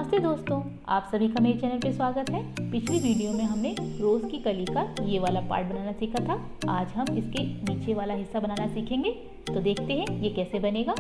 नमस्ते दोस्तों, आप सभी का मेरे चैनल पे स्वागत है। पिछली वीडियो में हमने रोज़ की कली का ये वाला पार्ट बनाना सीखा था। आज हम इसके नीचे वाला हिस्सा बनाना सीखेंगे। तो देखते हैं ये कैसे बनेगा।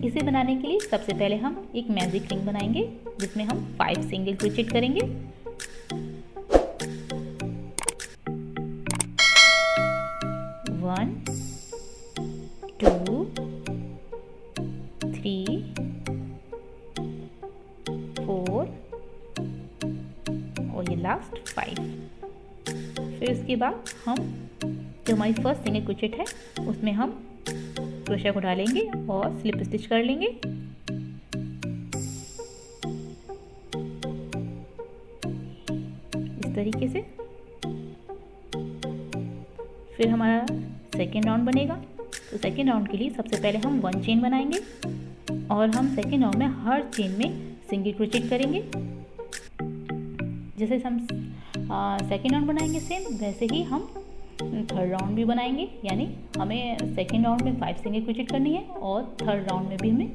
इसे बनाने के लिए सबसे पहले हम एक मैजिक रिंग बनाएंगे जिसमें हम 5 सिंगल क्रोचेट करेंगे। वन, टू, 3, 4 और ये लास्ट 5। फिर उसके बाद हम जो हमारी फर्स्ट सिंगल क्रोचेट है उसमें हम क्रोशिया को डालेंगे और स्लिप स्टिच कर लेंगे। इस तरीके से। फिर हमारा सेकेंड राउंड बनेगा। तो सेकेंड राउंड के लिए सबसे पहले हम 1 चेन बनाएंगे और हम सेकेंड राउंड में हर चेन में सिंगल क्रोचेट करेंगे। जैसे हम सेकेंड राउंड बनाएंगे सेम वैसे ही हम थर्ड राउंड भी बनाएंगे। यानी हमें सेकेंड राउंड में 5 सिंगल क्रोचेट करनी है और थर्ड राउंड में भी हमें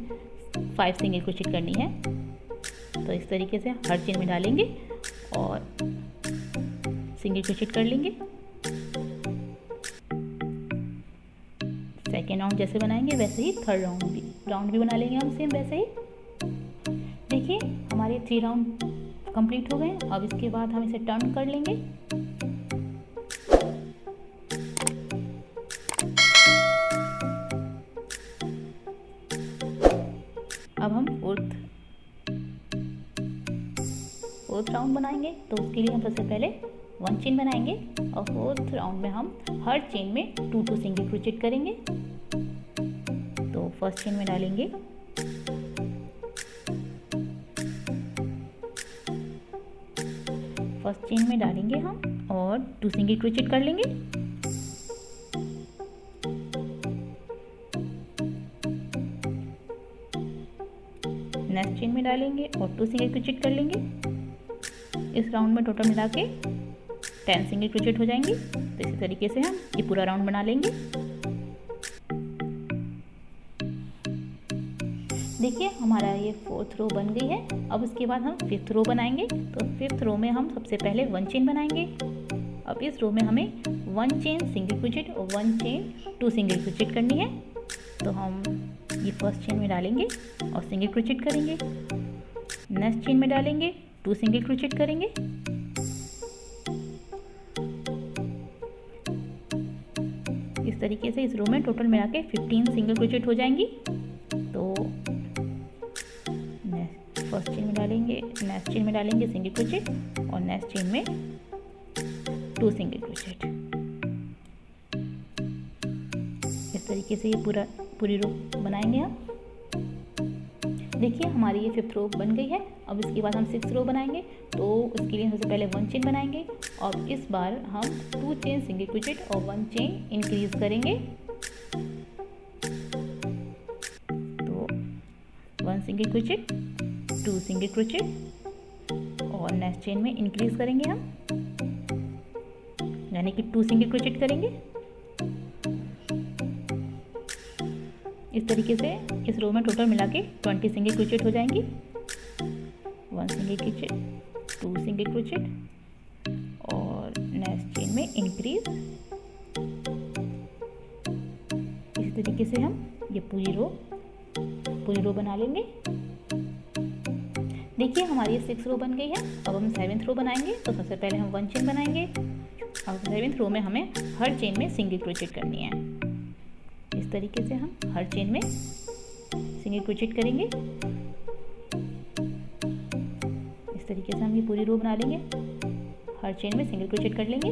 5 सिंगल क्रोचेट करनी है। तो इस तरीके से हर चेन में डालेंगे और सिंगल क्रोचेट कर लेंगे। सेकेंड राउंड जैसे बनाएंगे वैसे ही थर्ड राउंड भी बना लेंगे हम सेम वैसे ही। देखिए हमारे 3 राउंड कंप्लीट हो गए। अब इसके बाद हम इसे टर्न कर लेंगे। अब हम फोर्थ राउंड बनाएंगे। तो उसके लिए हम सबसे पहले 1 चेन बनाएंगे और फोर्थ राउंड में हम हर चेन में 2 सिंगल क्रोचेट करेंगे। तो फर्स्ट चेन में डालेंगे, फर्स्ट चेन में डालेंगे हम और 2 सिंगल क्रोचेट कर लेंगे। नेक्स्ट चेन में डालेंगे और 2 सिंगल क्रोचेट कर लेंगे। इस राउंड में टोटल मिला के 10 सिंगल क्रोचेट हो जाएंगे। तो इसी तरीके से हम ये पूरा राउंड बना लेंगे। देखिए हमारा ये 4th रो बन गई है। अब इसके बाद हम 5th रो बनाएंगे। तो 5th रो में हम सबसे पहले 1 चेन बनाएंगे। अब इस रो में हमें 1 चेन सिंगल क्रोचेट और 1 चेन 2 सिंगल क्रोचेट करनी है। तो हम ये फर्स्ट चेन में डालेंगे और सिंगल क्रोचेट करेंगे। नेक्स्ट चेन में डालेंगे, 2 सिंगल क्रोचेट करेंगे। इस तरीके से इस रो में टोटल मिला के 15 सिंगल क्रोचेट हो जाएंगी। तो फर्स्ट चेन में डालेंगे, नेक्स्ट चेन में डालेंगे सिंगल क्रोचेट और नेक्स्ट चेन में 2 सिंगल क्रोचेट। इस तरीके से ये पूरी रो बनाएंगे हम। देखिए हमारी ये 5th रो बन गई है। अब इसके बाद हम 6th रो बनाएंगे। तो उसके लिए सबसे पहले 1 चेन बनाएंगे और इस बार हम 2 चेन सिंगल क्रोचेट और 1 चेन इंक्रीज करेंगे। तो 1 सिंगल क्रोचेट, 2 सिंगल क्रोचेट और नेक्स्ट चेन में इंक्रीज करेंगे हम, यानी कि 2 सिंगल क्रोचेट करेंगे। इस तरीके से इस रो में टोटल मिला के 20 सिंगल क्रोचेट हो जाएंगी। 1 सिंगल क्रोचेट, 2 सिंगल क्रोचेट और नेक्स्ट चेन में इंक्रीज। इस तरीके से हम ये पूरी रो बना लेंगे। देखिए हमारी 6th रो बन गई है। अब हम 7th रो बनाएंगे। तो सबसे पहले हम 1 चेन बनाएंगे। अब 7th रो में हमें हर चेन में सिंगल क्रोचेट करनी है। इस तरीके से हम हर चेन में सिंगल क्रोचेट करेंगे। इस तरीके से हम ये पूरी रो बना लेंगे। हर चेन में सिंगल क्रोचेट कर लेंगे।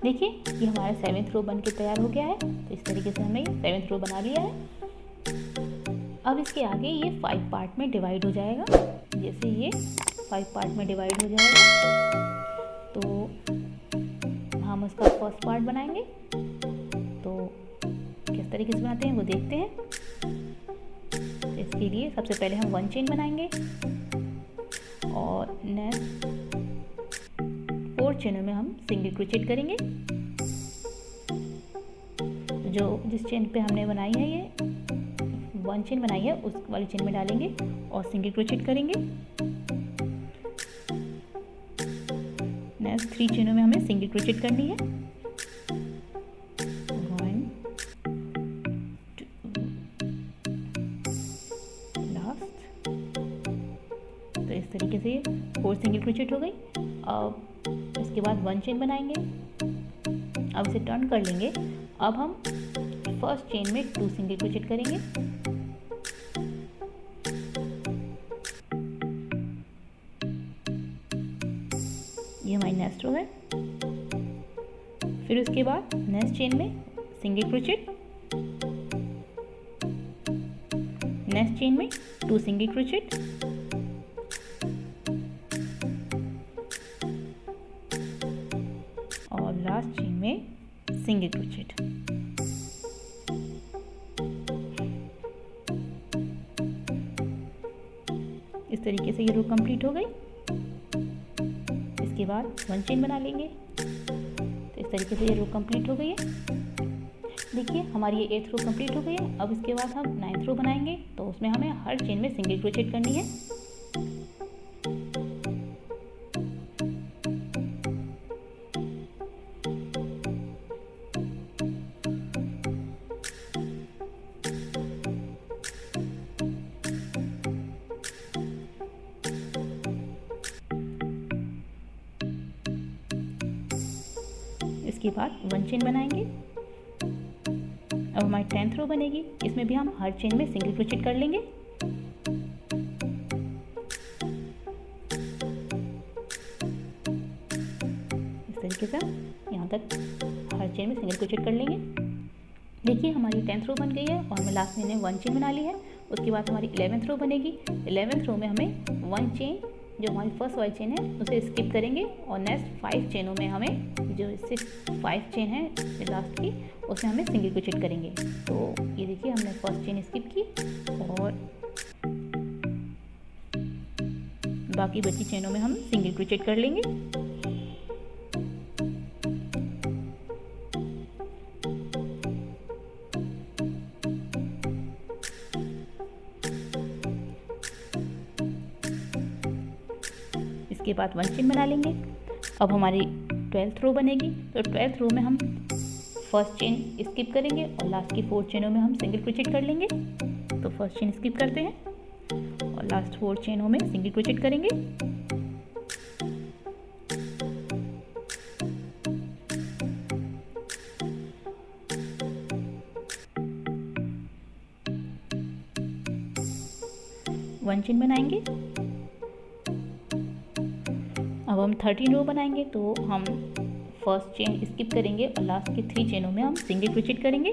देखिए ये हमारा 7th रो बन के तैयार हो गया है। तो इस तरीके से हमने 7th रो बना लिया है। अब इसके आगे ये 5 पार्ट में डिवाइड हो जाएगा। जैसे ये 5 पार्ट में डिवाइड हो जाएगा तो हम उसका फर्स्ट पार्ट बनाएंगे। तो किस तरीके से बनाते हैं वो देखते हैं। तो इसके लिए सबसे पहले हम 1 चेन बनाएंगे और नेक्स्ट 4 चेनों में हम सिंगल क्रोचेट करेंगे। तो जो जिस चेन पे हमने बनाई है ये 1 चेन बनाई है उस वाली चेन में डालेंगे और सिंगल क्रोचेट करेंगे। नेक्स्ट 3 चेनों में हमें सिंगल क्रोचेट करनी है। 1 2 लास्ट। तो इस तरीके से 4 सिंगल क्रोचेट हो गई। अब इसके बाद 1 चेन बनाएंगे। अब इसे टर्न कर लेंगे। अब हम फर्स्ट चेन में 2 सिंगल क्रोचेट करेंगे। ये हमारी नेक्स्ट रो है। फिर उसके बाद नेक्स्ट चेन में सिंगल क्रोचेट, नेक्स्ट चेन में 2 सिंगल क्रोचेट, और लास्ट चेन में सिंगल क्रोचेट। इस तरीके से ये रो कंप्लीट हो गई। इसके बाद 1 चेन बना लेंगे। तो इस तरीके से ये रो कंप्लीट हो गई है। देखिए हमारी ये 8th रो कंप्लीट हो गई है। अब इसके बाद हम 9th रो बनाएंगे। तो उसमें हमें हर चेन में सिंगल क्रोचेट करनी है। इसके बाद 1 चेन बनाएंगे। अब हमारी 10th रो बनेगी। इसमें भी हम हर चेन में सिंगल क्रोचेट कर लेंगे। इस तरीके से यहाँ तक हर चेन में सिंगल क्रोचेट कर लेंगे। देखिए हमारी 10th रो बन गई है और हमें लास्ट में 1 चेन बना ली है। उसके बाद हमारी 11th रो बनेगी। 11th रो में हमें 1 चेन जो हमारी फर्स्ट वाली चेन है उसे स्किप करेंगे और नेक्स्ट 5 चेनों में हमें जो 5 चेन है लास्ट की उसमें हमें सिंगल क्रोचेट करेंगे। तो ये देखिए हमने फर्स्ट चेन स्किप की और बाकी बची चेनों में हम सिंगल क्रोचेट कर लेंगे। इसके बाद 1 चेन बना लेंगे। अब हमारी 12th रो बनेगी। तो 12th रो में हम फर्स्ट चेन स्किप करेंगे और लास्ट की 4 चेनों में हम सिंगल क्रोचेट कर लेंगे। तो फर्स्ट चेन स्किप करते हैं और लास्ट 4 चेनों में सिंगल क्रोचेट करेंगे। वन चेन बनाएंगे। अब हम 13 रो बनाएंगे। तो हम फर्स्ट चेन स्किप करेंगे और लास्ट की 3 चेनों में हम सिंगल क्रोचेट करेंगे।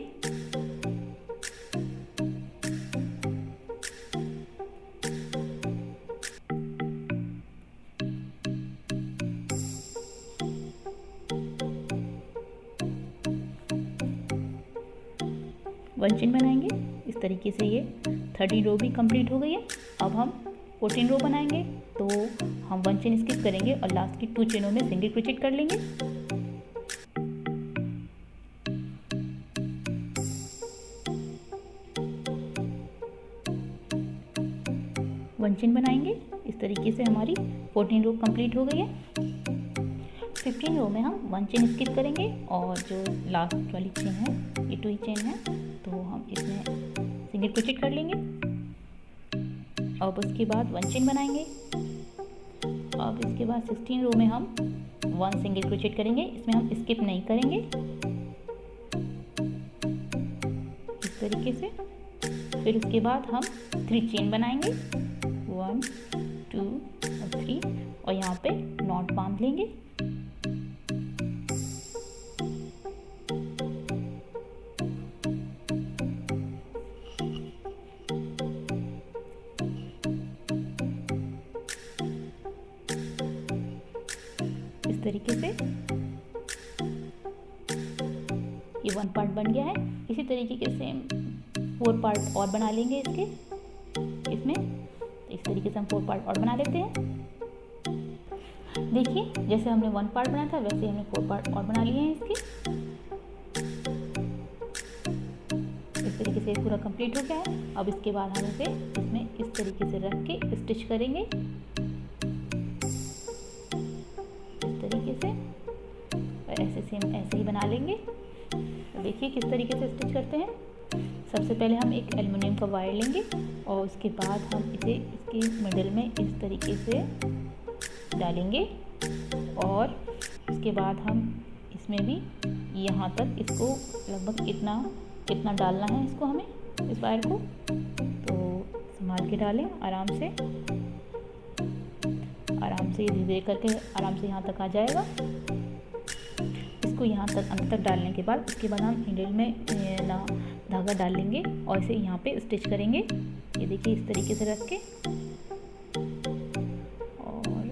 वन चेन बनाएंगे। इस तरीके से ये 13 रो भी कंप्लीट हो गई है। अब हम 14 रो बनाएंगे। तो हम 1 चेन स्किप करेंगे और लास्ट की 2 चेनों में सिंगल क्रोचेट कर लेंगे। वन चेन बनाएंगे। इस तरीके से हमारी 14 रो कंप्लीट हो गई है। 15 रो में हम 1 चेन स्किप करेंगे और जो लास्ट वाली चेन है ये 2 चेन है तो हम इसमें सिंगल क्रोचेट कर लेंगे। अब उसके बाद 1 चेन बनाएंगे। अब इसके बाद 16 रो में हम 1 सिंगल क्रोचेट करेंगे। इसमें हम स्किप नहीं करेंगे। इस तरीके से फिर उसके बाद हम 3 चेन बनाएंगे। 1 2 और 3 और यहाँ पे नॉट बांध लेंगे। इस तरीके से ये 1 पार्ट बन गया है। इसी तरीके के सेम 4 पार्ट और बना लेंगे इसमें। तो इस तरीके से हम 4 पार्ट और बना लेते हैं। देखिए जैसे हमने 1 पार्ट बनाया था वैसे हमने 4 पार्ट और बना लिए हैं इसके। इस तरीके तरीके से पूरा कंप्लीट हो गया है। अब इसके बाद हम इसे इसमें इस तरीके से रख के स्टिच करेंगे, इस तरीके से, और ऐसे सेम ऐसे ही बना लेंगे। तो देखिए किस तरीके से स्टिच करते हैं। सबसे पहले हम एक एल्युमिनियम का वायर लेंगे और उसके बाद हम इसे इसके मिडिल में इस तरीके से डालेंगे और उसके बाद हम इसमें भी यहाँ तक इसको लगभग इतना डालना है इसको हमें, इस वायर को। तो संभाल के डालें आराम से धीरे धीरे करके आराम से यहाँ तक आ जाएगा। इसको यहाँ तक अंत तक डालने के बाद उसके बाद हम हैंडल में धागा डाल लेंगे और इसे यहाँ पे स्टिच करेंगे। ये देखिए इस तरीके से रख के, और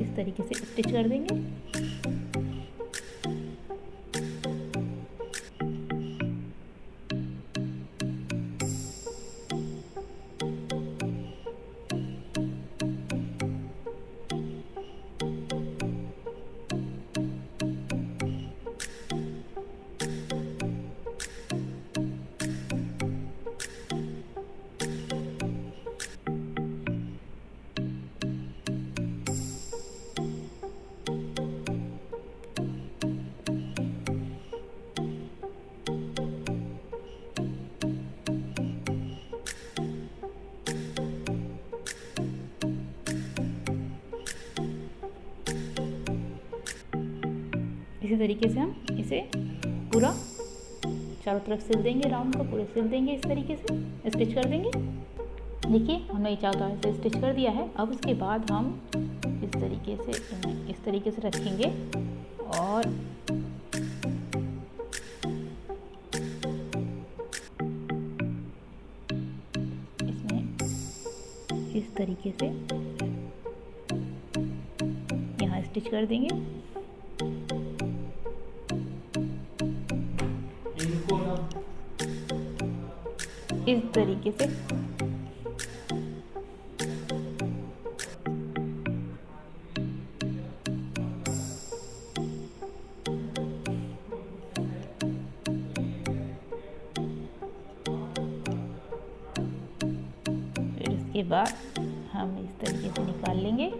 इस तरीके से स्टिच कर देंगे। इसी तरीके से हम इसे पूरा चारों तरफ सिल देंगे, राउंड को पूरे सिल देंगे, इस तरीके से स्टिच कर देंगे। देखिए हमने चारों तरफ से स्टिच कर दिया है। अब इसके बाद हम इस तरीके से रखेंगे और इसमें इस तरीके से यहाँ स्टिच कर देंगे। इस तरीके से फिर इसके बाद हम इस तरीके से निकाल लेंगे।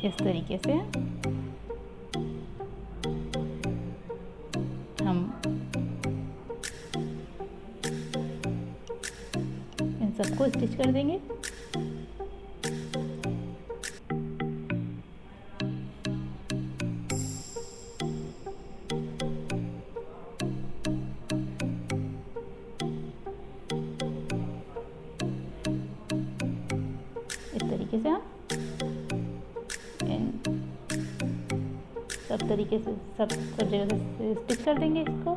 इस तरीके से हम इन सबको स्टिच कर देंगे। इस तरीके से हम सब तरीके से सब जगह से स्टिच कर देंगे इसको।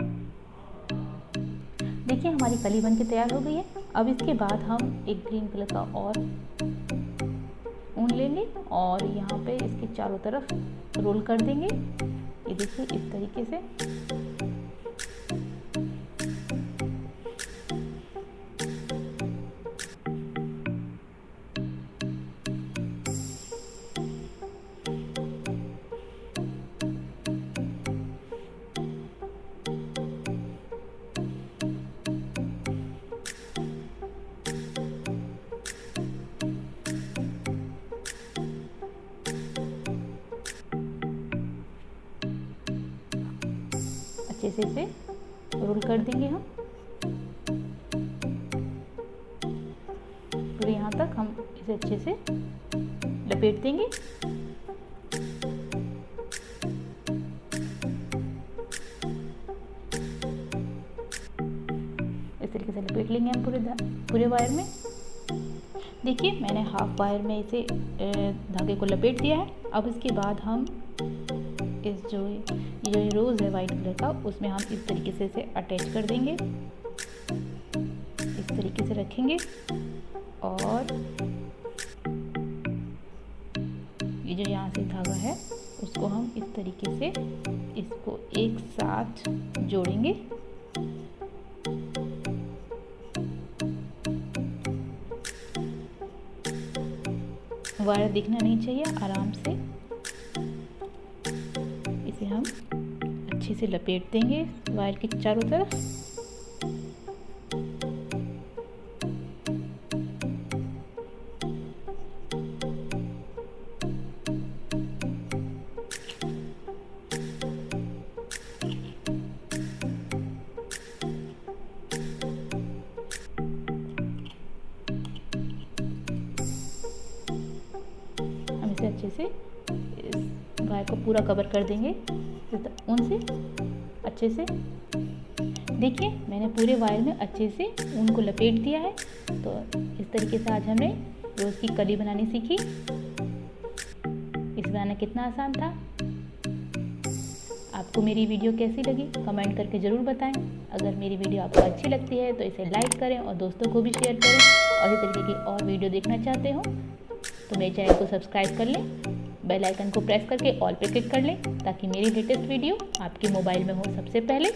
देखिए हमारी कली बन के तैयार हो गई है। अब इसके बाद हम एक ग्रीन कलर का और ऊन लेंगे और यहाँ पे इसके चारों तरफ रोल कर देंगे। ये देखिए इस तरीके से। अच्छे से इसे रोल कर देंगे हम। इसे अच्छे से लपेट देंगे। इस तरीके से लपेट लेंगे हम पूरे वायर में। देखिए मैंने हाफ वायर में इसे धागे को लपेट दिया है। अब इसके बाद हम इस जो रोज़ है वाइट कलर का, उसमें हम इस तरीके से इसे अटैच कर देंगे। इस तरीके से रखेंगे और ये जो यहाँ से धागा है उसको हम इस तरीके से इसको एक साथ जोड़ेंगे। वायर दिखना नहीं चाहिए, आराम से इसे हम अच्छे से लपेट देंगे वायर के चारों तरफ। हम इसे अच्छे से इस वायर को पूरा कवर कर देंगे ऊन से अच्छे से। देखिए मैंने पूरे वायर में अच्छे से ऊन को लपेट दिया है। तो इस तरीके से आज हमने रोज़ की कली बनानी सीखी। इसे बनाना कितना आसान था। आपको मेरी वीडियो कैसी लगी कमेंट करके ज़रूर बताएं। अगर मेरी वीडियो आपको अच्छी लगती है तो इसे लाइक करें और दोस्तों को भी शेयर करें। और इस तरीके की और वीडियो देखना चाहते हो तो मेरे चैनल को सब्सक्राइब कर लें, बेल आइकन को प्रेस करके ऑल पे क्लिक कर लें ताकि मेरी लेटेस्ट वीडियो आपके मोबाइल में हो सबसे पहले।